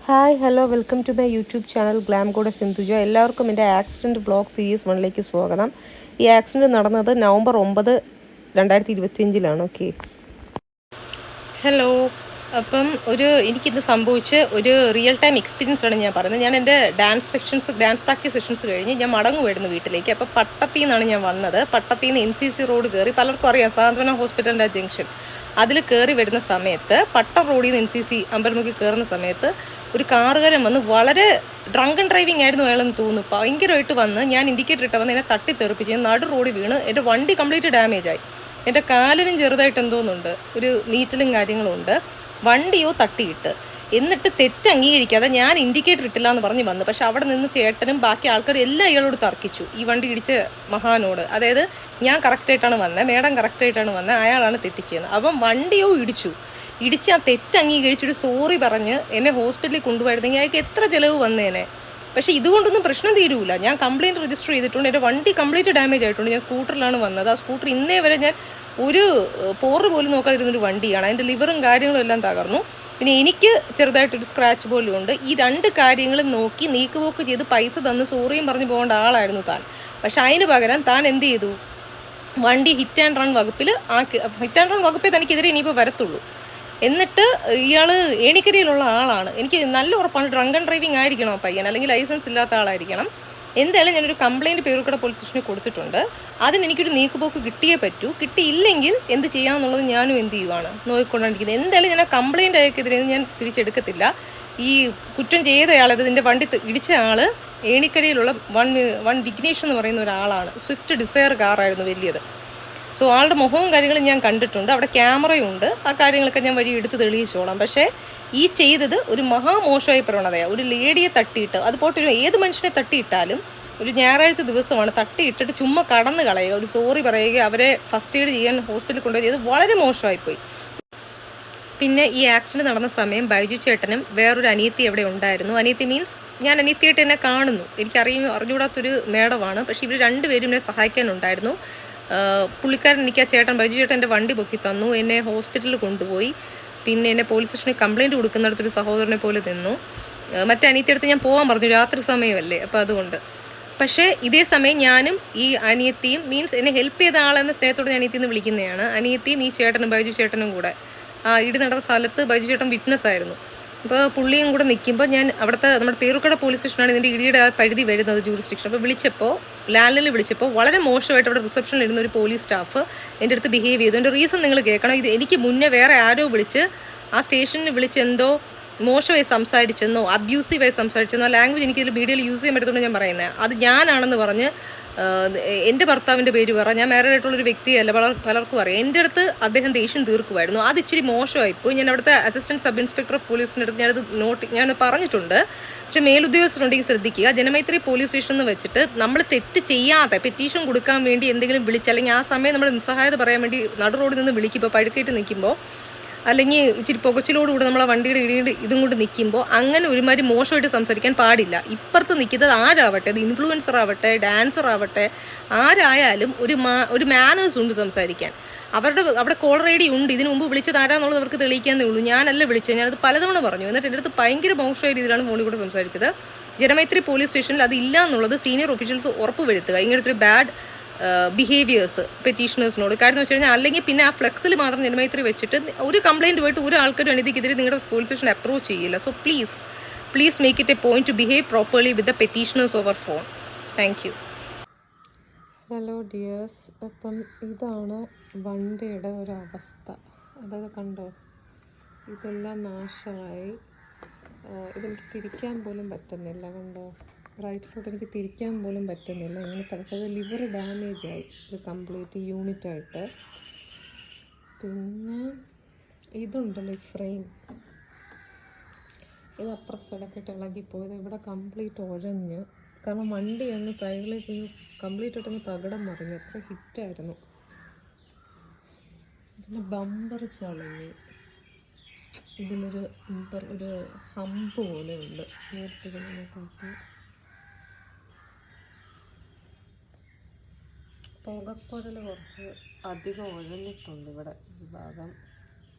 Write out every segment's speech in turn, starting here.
Hi hello welcome to my YouTube channel glam goddess Sindhuja. എല്ലാവർക്കും എൻ്റെ accident blog series 1ലേക്ക് സ്വാഗതം. ഈ ആക്സിഡൻറ്റ് നടന്നത് നവംബർ 9, 2025 ഓക്കെ. ഹലോ. അപ്പം എനിക്കിത് സംഭവിച്ച ഒരു റിയൽ ടൈം എക്സ്പീരിയൻസ് ആണ് ഞാൻ പറയുന്നത്. ഞാൻ എൻ്റെ ഡാൻസ് പ്രാക്ടീസ് സെഷൻസ് കഴിഞ്ഞ് ഞാൻ മടങ്ങുമായിരുന്നു വീട്ടിലേക്ക്. അപ്പോൾ പട്ടത്തിൽ നിന്നാണ് ഞാൻ വന്നത്. പട്ടത്തിൽ നിന്ന് NCC റോഡ് കയറി, പലർക്കും അറിയാം, സാന്ത്വന ഹോസ്പിറ്റലിൻ്റെ ജംഗ്ഷൻ അതിൽ കയറി വരുന്ന സമയത്ത്, പട്ട റോഡിൽ നിന്ന് NCC അമ്പലമുക്കി കയറുന്ന സമയത്ത് ഒരു കാറുകാരൻ വന്ന് വളരെ ഡ്രങ്കൺ ഡ്രൈവിംഗ് ആയിരുന്നു അയാളെന്ന് തോന്നുന്നു. ഭയങ്കരമായിട്ട് വന്ന് ഞാൻ ഇൻഡിക്കേറ്റർ ഇട്ട് വന്ന് എന്നെ തട്ടിത്തെറിപ്പിച്ച് നടു റോഡിൽ വീണ് എൻ്റെ വണ്ടി കംപ്ലീറ്റ് ഡാമേജായി. എൻ്റെ കാലിനും ചെറുതായിട്ട് എന്തോന്നുണ്ട്, ഒരു നീറ്റലും കാര്യങ്ങളും ഉണ്ട്. വണ്ടിയോ തട്ടിയിട്ട്, എന്നിട്ട് തെറ്റ് അംഗീകരിക്കാതെ ഞാൻ ഇൻഡിക്കേറ്റർ ഇട്ടില്ല എന്ന് പറഞ്ഞ് വന്നു. പക്ഷെ അവിടെ നിന്ന് ചേട്ടനും ബാക്കി ആൾക്കാരും എല്ലാം ഇയാളോട് തർക്കിച്ചു, ഈ വണ്ടി ഇടിച്ച മഹാനോട്. അതായത് ഞാൻ കറക്റ്റായിട്ടാണ് വന്നത്, മേഡം കറക്റ്റായിട്ടാണ് വന്നത്, അയാളാണ് തെറ്റിച്ചത്. അപ്പം വണ്ടിയോ ഇടിച്ച് ആ തെറ്റ് അംഗീകരിച്ചൊരു സോറി പറഞ്ഞ് എന്നെ ഹോസ്പിറ്റലിൽ കൊണ്ടുപോയിരുന്നെങ്കിൽ അയാൾക്ക് എത്ര ചിലവ് വന്നേനെ. പക്ഷേ ഇതുകൊണ്ടൊന്നും പ്രശ്നം തീരുമില്ല. ഞാൻ കംപ്ലയിൻറ്റ് രജിസ്റ്റർ ചെയ്തിട്ടുണ്ട്, എൻ്റെ വണ്ടി കംപ്ലീറ്റ് ഡാമേജ് ആയിട്ടുണ്ട്. ഞാൻ സ്കൂട്ടറിലാണ് വന്നത്. ആ സ്കൂട്ടർ ഇന്നേ വരെ ഞാൻ ഒരു പോറ് പോലും നോക്കാതിരുന്നൊരു വണ്ടിയാണ്. അതിൻ്റെ ലിവറും കാര്യങ്ങളും എല്ലാം തകർന്നു. പിന്നെ എനിക്ക് ചെറുതായിട്ടൊരു സ്ക്രാച്ച് പോലും ഉണ്ട്. ഈ രണ്ട് കാര്യങ്ങളും നോക്കി നീക്കുപോക്ക് ചെയ്ത് പൈസ തന്ന് സോറിയും പറഞ്ഞ് പോകേണ്ട ആളായിരുന്നു താൻ. പക്ഷെ അതിന് പകരം താൻ എന്ത് ചെയ്തു, വണ്ടി ഹിറ്റ് ആൻഡ് റൺ വകുപ്പിൽ ഹിറ്റ് ആൻഡ് റൺ വകുപ്പേ തനിക്കെതിരെ ഇനിയിപ്പോൾ വരത്തുള്ളൂ. എന്നിട്ട് ഇയാൾ ഏണിക്കരിയിലുള്ള ആളാണ്. എനിക്ക് നല്ല ഉറപ്പാണ് ഡ്രങ്കൺ ഡ്രൈവിംഗ് ആയിരിക്കണം ആ പയ്യൻ, അല്ലെങ്കിൽ ലൈസൻസ് ഇല്ലാത്ത ആളായിരിക്കണം. എന്തായാലും ഞാനൊരു കംപ്ലയിൻറ്റ് പേരുക്കട പോലീസ് സ്റ്റേഷനിൽ കൊടുത്തിട്ടുണ്ട്. അതിന് എനിക്കൊരു നീക്കുപോക്ക് കിട്ടിയേ പറ്റൂ. കിട്ടിയില്ലെങ്കിൽ എന്ത് ചെയ്യാമെന്നുള്ളത് ഞാനും എന്ത് ചെയ്യുവാണ് നോക്കിക്കൊണ്ടിരിക്കുന്നത്. എന്തായാലും ഞാൻ ആ കംപ്ലയിൻ്റ് അയക്കെതിരെ ഞാൻ തിരിച്ചെടുക്കത്തില്ല. ഈ കുറ്റം ചെയ്തയാൾ, ഇതിൻ്റെ വണ്ടി ഇടിച്ച ആൾ ഏണിക്കരയിലുള്ള വൺ വിഘ്നേഷ് എന്ന് പറയുന്ന ഒരാളാണ്. സ്വിഫ്റ്റ് ഡിസയർ കാറായിരുന്നു വലിയത്. സോ ആളുടെ മുഖവും കാര്യങ്ങളും ഞാൻ കണ്ടിട്ടുണ്ട്, അവിടെ ക്യാമറയുണ്ട്. ആ കാര്യങ്ങളൊക്കെ ഞാൻ വഴി എടുത്ത് തെളിയിച്ചോളാം. പക്ഷേ ഈ ചെയ്തത് ഒരു മഹാമോശമായ പ്രവണതയാണ്. ഒരു ലേഡിയെ തട്ടിയിട്ട്, അതുപോട്ട് ഏത് മനുഷ്യനെ തട്ടിയിട്ടാലും ഒരു ഞായറാഴ്ച ദിവസമാണ്, തട്ടിയിട്ടിട്ട് ചുമ്മാ കടന്ന് കളയുക, ഒരു സോറി പറയുക, അവരെ ഫസ്റ്റ് എയ്ഡ് ചെയ്യാൻ ഹോസ്പിറ്റലിൽ കൊണ്ടുപോയി ചെയ്ത് വളരെ മോശമായിപ്പോയി. പിന്നെ ഈ ആക്സിഡൻറ്റ് നടന്ന സമയം ബൈജു ചേട്ടനും വേറൊരു അനിയത്തി അവിടെ ഉണ്ടായിരുന്നു. അനിയത്തി മീൻസ് ഞാൻ അനിയത്തിയായിട്ട് എന്നെ കാണുന്നു, അറിഞ്ഞുകൂടാത്തൊരു മേഡമാണ്. പക്ഷേ ഇവർ രണ്ടുപേരും എന്നെ സഹായിക്കാനുണ്ടായിരുന്നു. പുള്ളിക്കാരൻ എനിക്ക് ആ ചേട്ടൻ ബൈജു ചേട്ടൻ എൻ്റെ വണ്ടി പൊക്കി തന്നു, എന്നെ ഹോസ്പിറ്റലിൽ കൊണ്ടുപോയി. പിന്നെ എന്നെ പോലീസ് സ്റ്റേഷനിൽ കംപ്ലയിൻറ്റ് കൊടുക്കുന്നിടത്തൊരു സഹോദരനെ പോലെ നിന്നു. മറ്റേ അനിയത്തിയടുത്ത് ഞാൻ പോകാൻ പറഞ്ഞു, രാത്രി സമയമല്ലേ, അപ്പോൾ അതുകൊണ്ട്. പക്ഷേ ഇതേ സമയം ഞാനും ഈ അനിയത്തിയും, മീൻസ് എന്നെ ഹെൽപ്പ് ചെയ്ത ആളെന്ന സ്നേഹത്തോടെ ഞാൻ അനിയത്തിന്ന് വിളിക്കുന്നതാണ്, അനിയത്തിയും ഈ ചേട്ടനും ബൈജു ചേട്ടനും കൂടെ ആ ഇടി നടന്ന സ്ഥലത്ത് ബൈജു ചേട്ടൻ വിറ്റ്നസ് ആയിരുന്നു. അപ്പോൾ പുള്ളിയും കൂടെ നിൽക്കുമ്പോൾ ഞാൻ അവിടുത്തെ നമ്മുടെ പേരുക്കട പോലീസ് സ്റ്റേഷനാണ് ഇതിൻ്റെ ഇടിയുടെ ആ പരിധി വരുന്നത്, ജൂറിസ്ഡിക്ഷൻ. അപ്പോൾ ലാൻഡിൽ വിളിച്ചപ്പോൾ വളരെ മോശമായിട്ട് അവിടെ റിസപ്ഷനിൽ ഇരുന്ന ഒരു പോലീസ് സ്റ്റാഫ് എൻ്റെ അടുത്ത് ബിഹേവ് ചെയ്തു. എൻ്റെ റീസൺ നിങ്ങൾ കേൾക്കണം. ഇത് എനിക്ക് മുന്നേ വേറെ ആരോ വിളിച്ച് ആ സ്റ്റേഷനിൽ വിളിച്ച് എന്തോ മോശമായി സംസാരിച്ചെന്നോ അബ്യൂസീവായി സംസാരിച്ചെന്നോ, ലാംഗ്വേജ് എനിക്കിതിൽ മീഡിയയിൽ യൂസ് ചെയ്യാൻ പറ്റത്തുള്ളൂ ഞാൻ പറയുന്നത്. അത് ഞാനാണെന്ന് പറഞ്ഞ് എൻ്റെ ഭർത്താവിൻ്റെ പേര് പറ, ഞാൻ മാരീഡ് ആയിട്ടുള്ളൊരു വ്യക്തിയല്ല, പലർക്കും അറിയാം. എൻ്റെ അടുത്ത് അദ്ദേഹം ദേഷ്യം തീർക്കുമായിരുന്നു. അത് ഇച്ചിരി മോശമായിപ്പോയി. ഞാൻ അവിടുത്തെ അസിസ്റ്റൻറ്റ് സബ് ഇൻസ്പെക്ടർ ഓഫ് പോലീസിൻ്റെ അടുത്ത് ഞാൻ പറഞ്ഞിട്ടുണ്ട്. പക്ഷേ മേലുദ്യോഗസ്ഥരുണ്ടെങ്കിൽ ശ്രദ്ധിക്കുക. ജനമൈത്രി പോലീസ് സ്റ്റേഷനിൽ വെച്ചിട്ട് നമ്മൾ തെറ്റ് ചെയ്യാതെ പെറ്റീഷൻ കൊടുക്കാൻ വേണ്ടി എന്തെങ്കിലും അല്ലെങ്കിൽ ആ സമയം നമ്മൾ നിസ്സഹായത പറയാൻ വേണ്ടി നടു റോഡിൽ നിന്ന് വിളിക്കുമ്പോൾ, പഴുക്കേറ്റ് നിൽക്കുമ്പോൾ, അല്ലെങ്കിൽ ഇച്ചിരി പുകച്ചിലോടുകൂടി നമ്മളെ വണ്ടിയുടെ ഇടിയുടെ ഇതും കൊണ്ട് നിൽക്കുമ്പോൾ അങ്ങനെ ഒരുമാതിരി മോശമായിട്ട് സംസാരിക്കാൻ പാടില്ല. ഇപ്പുറത്ത് നിൽക്കുന്നത് ആരാവട്ടെ, അത് ഇൻഫ്ലുവൻസർ ആവട്ടെ, ഡാൻസർ ആവട്ടെ, ആരായാലും ഒരു മാനേഴ്സ് ഉണ്ട് സംസാരിക്കാൻ. അവിടെ കോളർ ഐ ഡി ഉണ്ട്, ഇതിനു മുമ്പ് വിളിച്ചത് ആരാന്നുള്ളത് അവർക്ക് തെളിയിക്കാന്നേ ഉള്ളൂ. ഞാനല്ല വിളിച്ചത്, ഞാനത് പലതവണ പറഞ്ഞു. എന്നിട്ട് എൻ്റെ അടുത്ത് ഭയങ്കര മോശമായ രീതിയിലാണ് ഫോണിൽ കൂടെ സംസാരിച്ചത്. ജനമൈത്രി പോലീസ് സ്റ്റേഷനിൽ അത് ഇല്ല എന്നുള്ളത് സീനിയർ ഒഫീഷ്യൽസ് ഉറപ്പ് വരുത്തുക, ഇങ്ങനത്തെ ഒരു ബാഡ് ബിഹേവിയേഴ്സ് പെറ്റീഷണേഴ്സിനോട്. കാര്യം എന്ന് വെച്ച് കഴിഞ്ഞാൽ അല്ലെങ്കിൽ പിന്നെ ആ ഫ്ലെക്സിൽ മാത്രം ജനമൈത്രി വെച്ചിട്ട് ഒരു കംപ്ലയിൻറ്റ് പോയിട്ട് ഒരു ആൾക്കാരും അനീതിക്കെതിരെ നിങ്ങളുടെ പോലീസ് സ്റ്റേഷൻ അപ്രോച്ച് ചെയ്യില്ല. So please make it a point to behave properly with the petitioners over phone. Thank you. Hello dears, അപ്പം ഇതാണ് വണ്ടിയുടെ ഒരവസ്ഥ. അതായത് കണ്ടോ, ഇതെല്ലാം നാശമായി. ഇതെനിക്ക് തിരിക്കാൻ പോലും പറ്റുന്നില്ല. കണ്ടോ, റൈറ്റിലോട്ട് എനിക്ക് തിരിക്കാൻ പോലും പറ്റുന്നില്ല. ഇങ്ങനെ തടസ്സം, ലിവർ ഡാമേജായി ഇത് കംപ്ലീറ്റ് യൂണിറ്റായിട്ട്. പിന്നെ ഇതുണ്ടല്ലോ ഈ ഫ്രെയിം, ഇത് അപ്പുറത്തെ സൈഡൊക്കെയിട്ട് ഇളകിപ്പോയത്. ഇവിടെ കംപ്ലീറ്റ് ഉഴഞ്ഞ്, കാരണം വണ്ടി അങ്ങ് സൈഡിലേക്ക് കംപ്ലീറ്റ് ആയിട്ടങ്ങ് തകിടം മറിഞ്ഞു, അത്ര ഹിറ്റായിരുന്നു. പിന്നെ ബമ്പർ ചളങ്ങി, ഇതിലൊരു ഹമ്പ് പോലെ ഉണ്ട്. നേരത്തെ കാട്ടി പുകക്കുഴൽ കുറച്ച് അധികം ഉഴഞ്ഞിട്ടുണ്ട് ഇവിടെ ഈ ഭാഗം.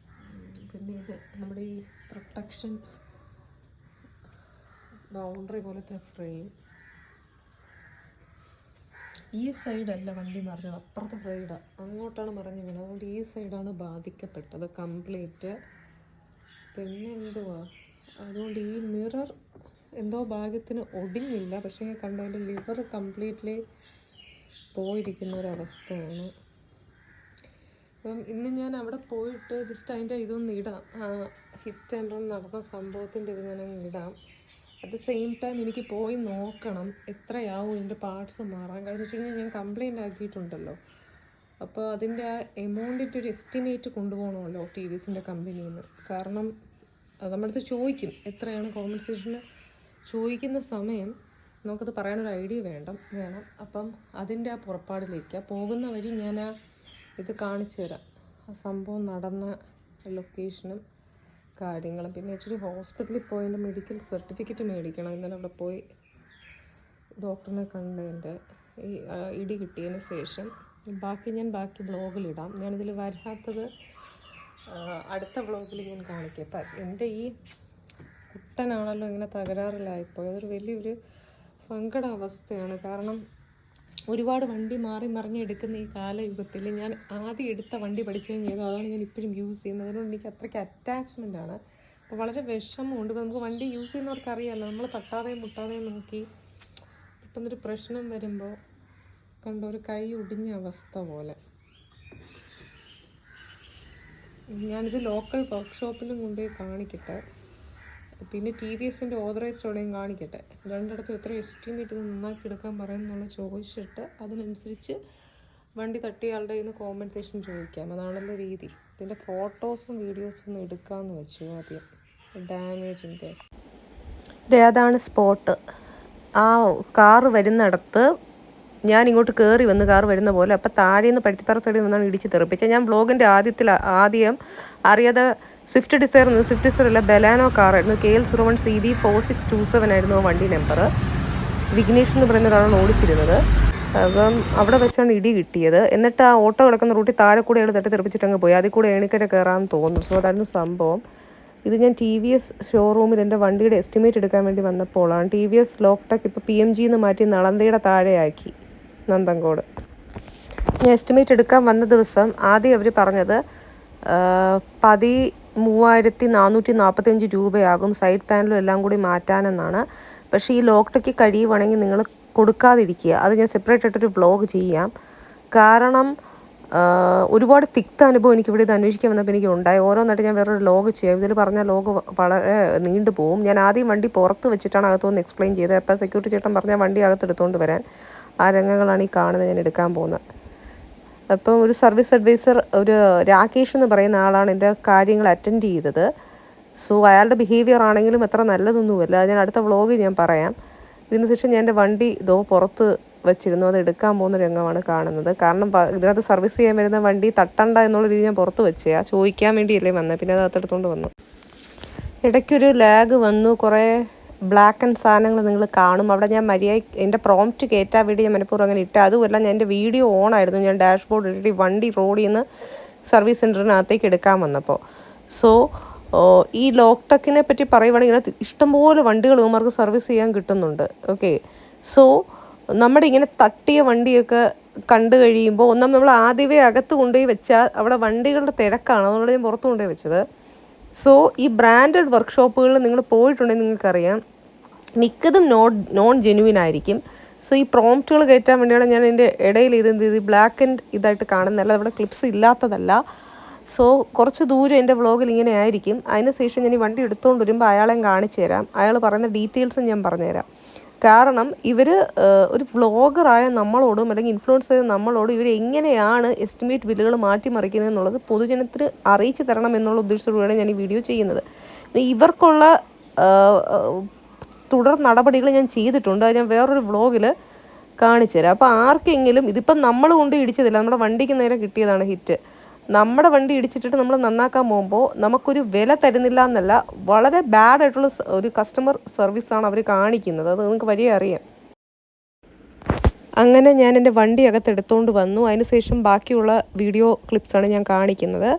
പിന്നെ ഇത് നമ്മുടെ ഈ പ്രൊട്ടക്ഷൻ ബൗണ്ടറി പോലത്തെ ഫ്രെയിം. ഈ സൈഡല്ല വണ്ടി മറിഞ്ഞത്, അപ്പുറത്തെ സൈഡാണ്, അങ്ങോട്ടാണ് മറിഞ്ഞു വീണത്. അതുകൊണ്ട് ഈ സൈഡാണ് ബാധിക്കപ്പെട്ടത് കംപ്ലീറ്റ്. പിന്നെ എന്തുവാ, അതുകൊണ്ട് ഈ മിറർ എന്തോ ഭാഗ്യത്തിന് ഒടിഞ്ഞില്ല, പക്ഷേ കണ്ടു എൻ്റെ ലിവർ കംപ്ലീറ്റ്ലി പോയിരിക്കുന്ന ഒരവസ്ഥയാണ്. അപ്പം ഇന്ന് ഞാൻ അവിടെ പോയിട്ട് ജസ്റ്റ് അതിൻ്റെ ഇതൊന്ന് ഇടാം, ഹിറ്റ് ആൻഡ് റൺ നടന്ന സംഭവത്തിൻ്റെ ഇത് ഞാനങ്ങ് ഇടാം. അറ്റ് ദ സെയിം ടൈം എനിക്ക് പോയി നോക്കണം എത്രയാവും ഇതിൻ്റെ പാർട്സ് മാറാൻ. കാരണം വെച്ച് കഴിഞ്ഞാൽ ഞാൻ കംപ്ലയിൻ്റ് ആക്കിയിട്ടുണ്ടല്ലോ, അപ്പോൾ അതിൻ്റെ ആ എമൗണ്ടിൻ്റെ ഒരു എസ്റ്റിമേറ്റ് കൊണ്ടുപോകണമല്ലോ ടി വി എസിൻ്റെ കമ്പനിയിൽ നിന്ന്. കാരണം നമ്മുടെ അടുത്ത് ചോദിക്കും എത്രയാണ് കോമ്പൻസേഷന് ചോദിക്കുന്ന സമയം നമുക്കത് പറയാനൊരു ഐഡിയ വേണം. അപ്പം അതിൻ്റെ ആ പുറപ്പാടിലേക്ക് പോകുന്ന വഴി ഞാൻ ആ ഇത് കാണിച്ചു തരാം, ആ സംഭവം നടന്ന ലൊക്കേഷനും കാര്യങ്ങളും. പിന്നെ ഇച്ചിരി ഹോസ്പിറ്റലിൽ പോയി എൻ്റെ മെഡിക്കൽ സർട്ടിഫിക്കറ്റ് മേടിക്കണം. ഇന്നലെ അവിടെ പോയി ഡോക്ടറിനെ കണ്ടതിൻ്റെ ഈ ഇടി കിട്ടിയതിന് ശേഷം ബാക്കി ബ്ലോഗിലിടാം. ഞാനിതിൽ വരാത്തത് അടുത്ത വ്ളോഗിൽ ഞാൻ കാണിക്കാം. അപ്പം എൻ്റെ ഈ കുട്ടനാണല്ലോ ഇങ്ങനെ തകരാറിലായിപ്പോയി, അതൊരു വലിയൊരു സങ്കടാവസ്ഥയാണ്. കാരണം ഒരുപാട് വണ്ടി മാറി മറിഞ്ഞെടുക്കുന്ന ഈ കാലയുഗത്തിൽ ഞാൻ ആദ്യം എടുത്ത വണ്ടി പഠിക്കുകയും ചെയ്തു, അതാണ് ഞാൻ ഇപ്പോഴും യൂസ് ചെയ്യുന്നത്. അതുകൊണ്ട് എനിക്ക് അത്രയ്ക്ക് അറ്റാച്ച്മെൻ്റാണ്. അപ്പോൾ വളരെ വിഷമമുണ്ട്. നമുക്ക് വണ്ടി യൂസ് ചെയ്യുന്നവർക്ക് അറിയാമല്ലോ, നമ്മൾ തട്ടാതെയും മുട്ടാതെയും നോക്കി പെട്ടെന്നൊരു പ്രശ്നം വരുമ്പോൾ കണ്ട ഒരു കൈ ഒടിഞ്ഞ അവസ്ഥ പോലെ. ഞാനിത് ലോക്കൽ വർക്ക്ഷോപ്പിലും കൊണ്ടുപോയി കാണിക്കട്ടെ, പിന്നെ ടി വി എസിൻ്റെ ഓതറൈസ്ഡോടെയും കാണിക്കട്ടെ. രണ്ടിടത്തും എത്ര എസ്റ്റിമേറ്റ് ഇത് നന്നാക്കി എടുക്കാൻ പറയുന്നുള്ള ചോദിച്ചിട്ട് അതിനനുസരിച്ച് വണ്ടി തട്ടിയ ആളുടെ കയ്യിൽ നിന്ന് കോമ്പൻസേഷൻ ചോദിക്കാം. അതാണല്ലോ രീതി. ഇതിൻ്റെ ഫോട്ടോസും വീഡിയോസും ഒന്ന് എടുക്കാമെന്ന് വെച്ചു ആദ്യം ഡാമേജിൻ്റെ. അതാണ് സ്പോട്ട്. ആ കാറ് വരുന്നിടത്ത് ഞാൻ ഇങ്ങോട്ട് കയറി വന്ന് കാറ് വരുന്ന പോലെ, അപ്പോൾ താഴേന്ന് പരുത്തിപ്പാറ സൈഡിൽ നിന്നാണ് ഇടിച്ച് തെറിപ്പിച്ചത്. ഞാൻ ബ്ലോഗിൻ്റെ ആദ്യം അറിയാതെ സ്വിഫ്റ്റ് ഡിസയർ അല്ല ബലാനോ കാറായിരുന്നു. KL01 CB 4627 ആയിരുന്നു ആ വണ്ടി നമ്പർ. വിഘ്നേഷ് എന്ന് പറയുന്ന ഒരാളാണ് ഓടിച്ചിരുന്നത്. അപ്പം അവിടെ വെച്ചാണ് ഇടി കിട്ടിയത്. എന്നിട്ട് ആ ഓട്ടോ കിടക്കുന്ന റൂട്ടിൽ താഴെ കൂടെ അയാൾ തട്ടി തെറിപ്പിച്ചിട്ട് അങ്ങ് പോയി. അതിൽ കൂടെ ഏണിക്കര കയറാമെന്ന് തോന്നുന്നു. സോ അതായിരുന്നു സംഭവം. ഇത് ഞാൻ TVS ഷോറൂമിൽ എൻ്റെ വണ്ടിയുടെ എസ്റ്റിമേറ്റ് എടുക്കാൻ വേണ്ടി വന്നപ്പോഴാണ്. TVS ലോക്ടെക് ഇപ്പോൾ PMG എന്ന് മാറ്റി നളന്തയുടെ താഴെയാക്കി, നന്തങ്കോട്. ഞാൻ എസ്റ്റിമേറ്റ് എടുക്കാൻ വന്ന ദിവസം ആദ്യം അവർ പറഞ്ഞത് 13,445 രൂപയാകും സൈഡ് പാനലും എല്ലാം കൂടി മാറ്റാനെന്നാണ്. പക്ഷേ ഈ ലോക്ടെക്ക് കഴിയുവാണെങ്കിൽ നിങ്ങൾ കൊടുക്കാതിരിക്കുക. അത് ഞാൻ സെപ്പറേറ്റ് ആയിട്ടൊരു വ്ളോഗ് ചെയ്യാം. കാരണം ഒരുപാട് തിക്ത അനുഭവം എനിക്കിവിടെ ഇത് അന്വേഷിക്കാൻ വന്നപ്പോൾ എനിക്ക് ഉണ്ടായി. ഓരോന്നായിട്ട് ഞാൻ വേറൊരു വ്ളോഗ് ചെയ്യാം. ഇതിൽ പറഞ്ഞ വ്ളോഗ് വളരെ നീണ്ടു പോകും. ഞാൻ ആദ്യം വണ്ടി പുറത്ത് വെച്ചിട്ടാണ് അകത്തുനിന്ന് എക്സ്പ്ലെയിൻ ചെയ്തത്. അപ്പോൾ സെക്യൂരിറ്റി ചേട്ടൻ പറഞ്ഞാൽ വണ്ടി അകത്തെടുത്തുകൊണ്ട് വരാൻ. ആ രംഗങ്ങളാണ് ഈ കാണുന്നത് ഞാൻ എടുക്കാൻ പോകുന്നത്. അപ്പം ഒരു സർവീസ് അഡ്വൈസർ, ഒരു രാകേഷ് എന്ന് പറയുന്ന ആളാണ് എൻ്റെ കാര്യങ്ങൾ അറ്റൻഡ് ചെയ്തത്. സോ അയാളുടെ ബിഹേവിയർ ആണെങ്കിലും അത്ര നല്ലതൊന്നുമല്ല. ഞാൻ അടുത്ത വ്ളോഗിൽ ഞാൻ പറയാം. ഇതിന് ശേഷം ഞാൻ എൻ്റെ വണ്ടി പുറത്ത് വെച്ചിരുന്നു. അത് എടുക്കാൻ പോകുന്ന രംഗമാണ് കാണുന്നത്. കാരണം ഇതിനകത്ത് സർവീസ് ചെയ്യാൻ വരുന്ന വണ്ടി തട്ടണ്ട എന്നുള്ള രീതി ഞാൻ പുറത്ത് വെച്ചാൽ ചോദിക്കാൻ വേണ്ടിയല്ലേ വന്നത്. പിന്നെ അത് അകത്തെടുത്തുകൊണ്ട് വന്നു. ഇടയ്ക്കൊരു ലാഗ് വന്നു. കുറേ ബ്ലാക്ക് ആൻഡ് സാധനങ്ങൾ നിങ്ങൾ കാണും. അവിടെ ഞാൻ എൻ്റെ പ്രോംപ്റ്റ് കയറ്റാൻ വേണ്ടി ഞാൻ മനഃപൂർവ്വം അങ്ങനെ ഇട്ട്. അതുമല്ല, ഞാൻ എൻ്റെ വീഡിയോ ഓൺ ആയിരുന്നു. ഞാൻ ഡാഷ്ബോർഡ് ഇട്ടിട്ട് വണ്ടി റോഡിൽ നിന്ന് സർവീസ് സെൻറ്ററിനകത്തേക്ക് എടുക്കാൻ വന്നപ്പോൾ. സോ ഈ ലോക്ടെക്കിനെ പറ്റി പറയുവാണെങ്കിൽ ഇതിനകത്ത് ഇഷ്ടംപോലെ വണ്ടികൾ ഇവന്മാർക്ക് സർവീസ് ചെയ്യാൻ കിട്ടുന്നുണ്ട്. ഓക്കെ, സോ നമ്മുടെ ഇങ്ങനെ തട്ടിയ വണ്ടിയൊക്കെ കണ്ടു കഴിയുമ്പോൾ നമ്മൾ ആദ്യമേ അകത്ത് കൊണ്ടുപോയി വെച്ചാൽ അവിടെ വണ്ടികളുടെ തിരക്കാണ്. അതുകൊണ്ട് ഞാൻ പുറത്ത് കൊണ്ടുപോയി വെച്ചത്. സോ ഈ ബ്രാൻഡഡ് വർക്ക്ഷോപ്പുകളിൽ നിങ്ങൾ പോയിട്ടുണ്ടെങ്കിൽ നിങ്ങൾക്കറിയാം മിക്കതും നോൺ ജെനുവിൻ ആയിരിക്കും. സോ ഈ പ്രോംപ്റ്റുകൾ കയറ്റാൻ വേണ്ടിയാണ് ഞാൻ എൻ്റെ ഇടയിൽ ഇത് ബ്ലാക്ക് ആൻഡ് ഇതായിട്ട് കാണുന്നതല്ല, അവിടെ ക്ലിപ്സ് ഇല്ലാത്തതല്ല. സോ കുറച്ച് ദൂരം എൻ്റെ വ്ളോഗിൽ ഇങ്ങനെ ആയിരിക്കും. അതിന് ശേഷം ഞാൻ ഈ വണ്ടി എടുത്തുകൊണ്ട് വരുമ്പോൾ അയാളെയും കാണിച്ചു തരാം. അയാൾ പറയുന്ന ഡീറ്റെയിൽസും ഞാൻ പറഞ്ഞുതരാം. കാരണം ഇവർ ഒരു വ്ളോഗറായ നമ്മളോടും അല്ലെങ്കിൽ ഇൻഫ്ലുവൻസ് ചെയ്ത നമ്മളോടും ഇവർ എങ്ങനെയാണ് എസ്റ്റിമേറ്റ് ബില്ലുകൾ മാറ്റിമറിക്കുന്നത് എന്നുള്ളത് പൊതുജനത്തിന് അറിയിച്ചു തരണം എന്നുള്ള ഉദ്ദേശത്തോടെയാണ് ഞാൻ ഈ വീഡിയോ ചെയ്യുന്നത്. ഇവർക്കുള്ള തുടർ നടപടികൾ ഞാൻ ചെയ്തിട്ടുണ്ട്. അത് ഞാൻ വേറൊരു വ്ളോഗിൽ കാണിച്ചു തരാം. അപ്പോൾ ആർക്കെങ്കിലും ഇതിപ്പം നമ്മൾ കൊണ്ട് ഇടിച്ചതില്ല, നമ്മുടെ വണ്ടിക്ക് നേരെ കിട്ടിയതാണ് ഹിറ്റ്. നമ്മുടെ വണ്ടി ഇടിച്ചിട്ടിട്ട് നമ്മൾ നന്നാക്കാൻ പോകുമ്പോൾ നമുക്കൊരു വില തരുന്നില്ല എന്നല്ല, വളരെ ബാഡ് ആയിട്ടുള്ള ഒരു കസ്റ്റമർ സർവീസാണ് അവർ കാണിക്കുന്നത്. അത് നിങ്ങൾക്ക് വഴിയേ അറിയാം. അങ്ങനെ ഞാൻ എൻ്റെ വണ്ടി അകത്തെടുത്തുകൊണ്ട് വന്നു. അതിനുശേഷം ബാക്കിയുള്ള വീഡിയോ ക്ലിപ്സാണ് ഞാൻ കാണിക്കുന്നത്.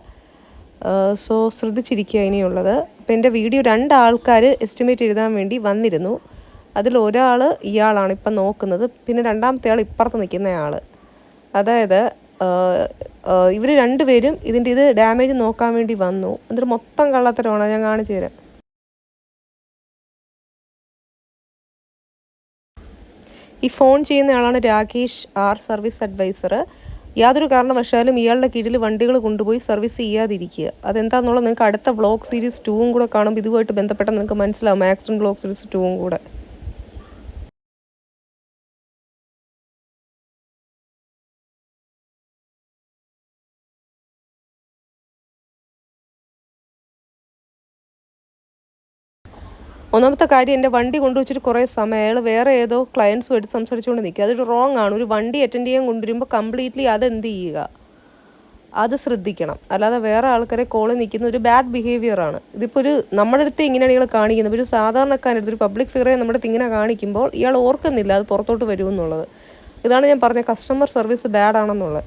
സോ ശ്രദ്ധിച്ചിരിക്കുക ഇനിയുള്ളത്. അപ്പോൾ എൻ്റെ വീഡിയോ 2 ആൾക്കാർ എസ്റ്റിമേറ്റ് എഴുതാൻ വേണ്ടി വന്നിരുന്നു. അതിലൊരാൾ ഇയാളാണ് ഇപ്പം നോക്കുന്നത്, പിന്നെ രണ്ടാമത്തെ ആൾ ഇപ്പുറത്ത് നിൽക്കുന്ന ആൾ. അതായത് ഇവർ രണ്ടുപേരും ഇത് ഡാമേജ് നോക്കാൻ വേണ്ടി വന്നു. എന്നിട്ട് മൊത്തം കള്ളത്തരമാണ്, ഞാൻ കാണിച്ചു തരാം. ഈ ഫോൺ ചെയ്യുന്ന ആളാണ് രാകേഷ് ആർ, സർവീസ് അഡ്വൈസർ. യാതൊരു കാരണവശാലും ഇയാളുടെ കീഴിൽ വണ്ടികൾ കൊണ്ടുപോയി സർവീസ് ചെയ്യാതിരിക്കുക. അതെന്താണെന്നുള്ളത് നിങ്ങൾക്ക് അടുത്ത വ്ളോഗ് സീരീസ് 2 കൂടെ കാണുമ്പോൾ ഇതുമായിട്ട് ബന്ധപ്പെട്ട നിങ്ങൾക്ക് മനസ്സിലാവും, ആക്സിഡൻറ്റ് വ്ളോഗ് സീരീസ് 2 കൂടെ. ഒന്നാമത്തെ കാര്യം, എൻ്റെ വണ്ടി കൊണ്ടുവച്ചിട്ട് കുറേ സമയം അയാൾ വേറെ ഏതോ ക്ലയൻസുമായിട്ട് സംസാരിച്ചുകൊണ്ട് നിൽക്കുക. അതൊരു റോങ് ആണ്. ഒരു വണ്ടി അറ്റൻഡ് ചെയ്യാൻ കൊണ്ടുവരുമ്പോൾ കംപ്ലീറ്റ്ലി അതെന്ത് ചെയ്യുക, അത് ശ്രദ്ധിക്കണം. അല്ലാതെ വേറെ ആൾക്കാരെ കോളിൽ നിൽക്കുന്ന ഒരു ബാഡ് ബിഹേവിയറാണ്. ഇതിപ്പോൾ നമ്മുടെ അടുത്ത് ഇങ്ങനെയാണ് ഇയാൾ കാണിക്കുന്നത്. ഒരു സാധാരണക്കാരടുത്ത്, ഒരു പബ്ലിക് ഫിഗറെ നമ്മുടെ അടുത്ത് ഇങ്ങനെ കാണിക്കുമ്പോൾ ഇയാൾ ഓർക്കുന്നില്ല അത് പുറത്തോട്ട് വരുമെന്നുള്ളത്. ഇതാണ് ഞാൻ പറഞ്ഞ കസ്റ്റമർ സർവീസ് ബാഡ് ആണെന്നുള്ളത്.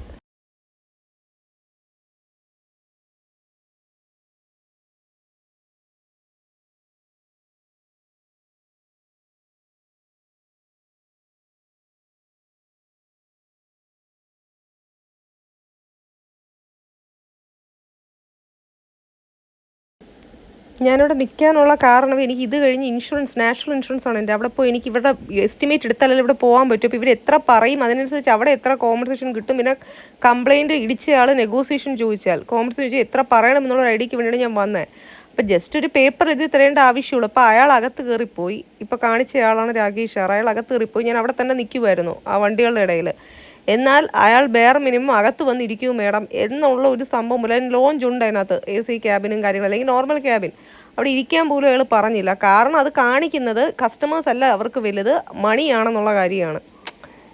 ഞാനിവിടെ നിൽക്കാനുള്ള കാരണം, എനിക്ക് ഇത് കഴിഞ്ഞ് ഇൻഷുറൻസ്, നാഷണൽ ഇൻഷുറൻസ് ആണ് എൻ്റെ. അവിടെ പോയി എനിക്ക് ഇവിടെ എസ്റ്റിമേറ്റ് എടുത്താലല്ലേ ഇവിടെ പോകാൻ പറ്റും. അപ്പോൾ ഇവർ എത്ര പറയും അതിനനുസരിച്ച് അവിടെ എത്ര കോമ്പൻസേഷൻ കിട്ടും. പിന്നെ കംപ്ലയിൻറ്റ് ഇടിച്ചയാൾ നെഗോസിയേഷൻ ചോദിച്ചാൽ കോമ്പൻസേഷൻ ചോദിച്ചാൽ എത്ര പറയണം എന്നുള്ള ഐഡിയക്ക് വേണ്ടിയാണ് ഞാൻ വന്നത്. അപ്പോൾ ജസ്റ്റ് ഒരു പേപ്പർ എഴുതി തരേണ്ട ആവശ്യമുള്ളൂ. അപ്പോൾ അയാൾ അകത്ത് കയറിപ്പോയി. ഇപ്പോൾ കാണിച്ചയാളാണ് രാകേഷ് ആർ. അയാൾ അകത്ത് കയറിപ്പോയി. ഞാൻ അവിടെ തന്നെ നിൽക്കുമായിരുന്നു ആ വണ്ടികളുടെ ഇടയിൽ. എന്നാൽ അയാൾ വേറെ മിനിമം അകത്ത് വന്നിരിക്കും മേഡം എന്നുള്ള ഒരു സംഭവം പോലും. ലോഞ്ച് ഉണ്ട് അതിനകത്ത്, AC ക്യാബിനും കാര്യങ്ങളും, അല്ലെങ്കിൽ നോർമൽ ക്യാബിൻ. അവിടെ ഇരിക്കാൻ പോലും അയാൾ പറഞ്ഞില്ല. കാരണം അത് കാണിക്കുന്നത് കസ്റ്റമേഴ്സ് അല്ല അവർക്ക് വലുത്, മണിയാണെന്നുള്ള കാര്യമാണ്.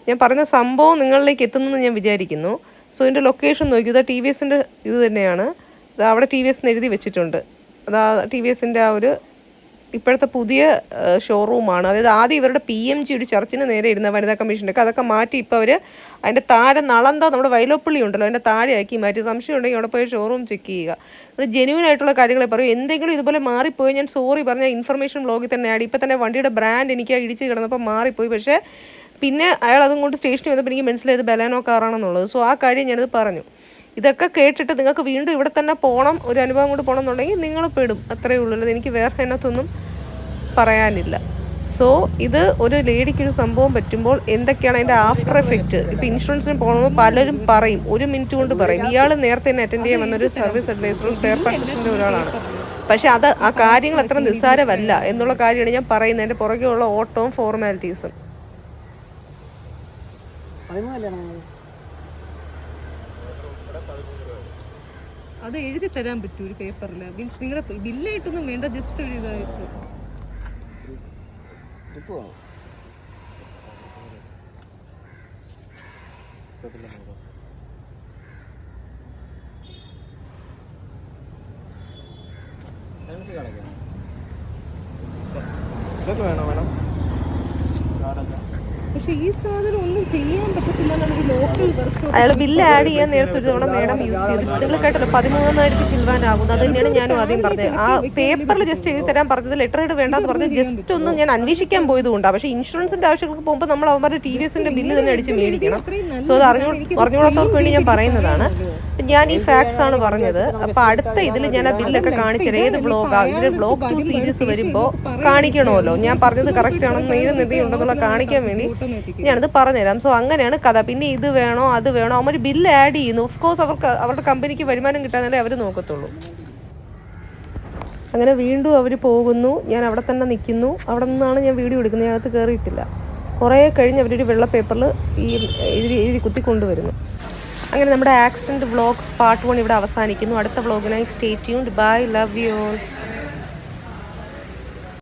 ഞാൻ പറഞ്ഞ സംഭവം നിങ്ങളിലേക്ക് എത്തുന്നെന്ന് ഞാൻ വിചാരിക്കുന്നു. സോ ഇതിൻ്റെ ലൊക്കേഷൻ നോക്കി, ഇതാ TVSൻ്റെ ഇത് തന്നെയാണ്. അവിടെ TVS എന്ന് എഴുതി വെച്ചിട്ടുണ്ട്. അതാ TVSൻ്റെ ആ ഒരു ഇപ്പോഴത്തെ പുതിയ ഷോറൂമാണ്. അതായത് ആദ്യം ഇവരുടെ PMG ഒരു ചർച്ചിന് നേരെ ഇരുന്ന വനിതാ കമ്മീഷനൊക്കെ അതൊക്കെ മാറ്റി ഇപ്പോൾ അവർ അതിൻ്റെ താഴെ നളന്ത, നമ്മുടെ വൈലോപ്പള്ളി ഉണ്ടല്ലോ, അതിൻ്റെ താഴെയാക്കി മാറ്റി. സംശയം ഉണ്ടെങ്കിൽ അവിടെ പോയി ഷോറൂം ചെക്ക് ചെയ്യുക. അത് ജെന്യൂൻ ആയിട്ടുള്ള കാര്യങ്ങളെ പറയും. എന്തെങ്കിലും ഇതുപോലെ മാറിപ്പോയി ഞാൻ സോറി പറഞ്ഞാൽ ഇൻഫർമേഷൻ ബ്ലോഗിൽ തന്നെ ആഡ്. ഇപ്പം തന്നെ വണ്ടിയുടെ ബ്രാൻഡ് എനിക്ക് ഇടിച്ച് കിടന്നപ്പോൾ മാറിപ്പോയി. പക്ഷേ പിന്നെ അയാൾ അതും കൊണ്ട് സ്റ്റേഷനിൽ വന്നപ്പോൾ എനിക്ക് മനസ്സിലായത് ബലാനോ കാറാണെന്നുള്ളത്. സോ ആ കാര്യം ഞാനത് പറഞ്ഞു. ഇതൊക്കെ കേട്ടിട്ട് നിങ്ങൾക്ക് വീണ്ടും ഇവിടെ തന്നെ പോകണം, ഒരു അനുഭവം കൊണ്ട് പോകണം എന്നുണ്ടെങ്കിൽ നിങ്ങൾ പെടും. അത്രയേ ഉള്ളൂ. എനിക്ക് വേറെ അതിനകത്തൊന്നും പറയാനില്ല. സോ ഇത് ഒരു ലേഡിക്കൊരു സംഭവം പറ്റുമ്പോൾ എന്തൊക്കെയാണ് അതിൻ്റെ ആഫ്റ്റർ എഫക്റ്റ്. ഇപ്പോൾ ഇൻഷുറൻസിന് പോകണമെന്ന് പലരും പറയും, 1 മിനിറ്റ് കൊണ്ട് പറയും. ഇയാൾ നേരത്തെ തന്നെ അറ്റൻഡ് ചെയ്യാൻ വന്നൊരു സർവീസ് അഡ്വൈസറും സ്പെയർ പാർട്സിൻ്റെ ഒരാളാണ്. പക്ഷേ ആ കാര്യങ്ങൾ അത്ര നിസ്സാരമല്ല എന്നുള്ള കാര്യമാണ് ഞാൻ പറയുന്നത്. അതിൻ്റെ പുറകെയുള്ള ഓട്ടവും ഫോർമാലിറ്റീസും. അത് എഴുതി തരാൻ പറ്റൂ ഒരു പേപ്പറിൽ. മീൻസ് നിങ്ങളുടെ ബില്ലായിട്ടൊന്നും വേണ്ട, ജസ്റ്റ് ഒരു ഇതായിട്ട്. വേണോ വേണം. പക്ഷെ ഈ സാധനം ഒന്നും ചെയ്യാൻ പറ്റത്തില്ല. അയാൾ ബില്ല് ആഡ് ചെയ്യാൻ നേരത്തെ ഒരു തവണ മേഡം യൂസ് ചെയ്തു. നിങ്ങൾ കേട്ടല്ലോ 13,000 ചിലവാനാകുന്നു. അത് തന്നെയാണ് ഞാനും ആദ്യം പറഞ്ഞത്. ആ പേപ്പറിൽ ജസ്റ്റ് എഴുതി തരാൻ പറഞ്ഞത്, ലെറ്റർ എയ്ഡ് വേണ്ടെന്ന് പറഞ്ഞത് ജസ്റ്റ് ഒന്ന് ഞാൻ അന്വേഷിക്കാൻ പോയതുകൊണ്ടാണ്. പക്ഷേ ഇൻഷുറൻസിൻ്റെ ആവശ്യങ്ങൾക്ക് പോകുമ്പോൾ നമ്മൾ അവന്മാരുടെ TVSൻ്റെ ബില്ല് തന്നെ അടിച്ച് മേടിക്കണം. സോ അത് അറിഞ്ഞുകൂടാത്തവർക്ക് വേണ്ടി ഞാൻ പറയുന്നതാണ്. ഞാൻ ഈ ഫാക്ട്സ് ആണ് പറഞ്ഞത്. അപ്പോൾ അടുത്ത ഇതിൽ ഞാൻ ആ ബില്ലൊക്കെ കാണിച്ചത് ഏത് ബ്ലോഗാണ്. ഇതിൻ്റെ ബ്ലോഗ് 2 സീരീസ് വരുമ്പോൾ കാണിക്കണമല്ലോ ഞാൻ പറഞ്ഞത് കറക്റ്റ് ആണെന്ന് നിധി ഉണ്ടെന്നുള്ള കാണിക്കാൻ വേണ്ടി ഞാനത് പറഞ്ഞുതരാം. സോ അങ്ങനെയാണ് കഥ. പിന്നെ ഇത് വേണോ അത് വേണോ, അവർ ബില്ല് ആഡ് ചെയ്യുന്നു. ഓഫ് കോഴ്സ് അവരുടെ കമ്പനിക്ക് വരുമാനം കിട്ടാനല്ലേ അവർ നോക്കത്തുള്ളൂ. അങ്ങനെ വീണ്ടും അവർ പോകുന്നു. ഞാൻ അവിടെ തന്നെ നിൽക്കുന്നു. അവിടെ നിന്നാണ് ഞാൻ വീഡിയോ എടുക്കുന്നത്. ഞാൻ അകത്ത് കയറിയിട്ടില്ല. കുറേ കഴിഞ്ഞ് അവരൊരു വെള്ള പേപ്പറിൽ എഴുതി കുത്തിക്കൊണ്ടുവരുന്നു. അങ്ങനെ നമ്മുടെ ആക്സിഡൻറ്റ് വ്ളോഗ്സ് പാർട്ട് 1 ഇവിടെ അവസാനിക്കുന്നു. അടുത്ത വ്ളോഗിനായി stay tuned. Bye, love you all.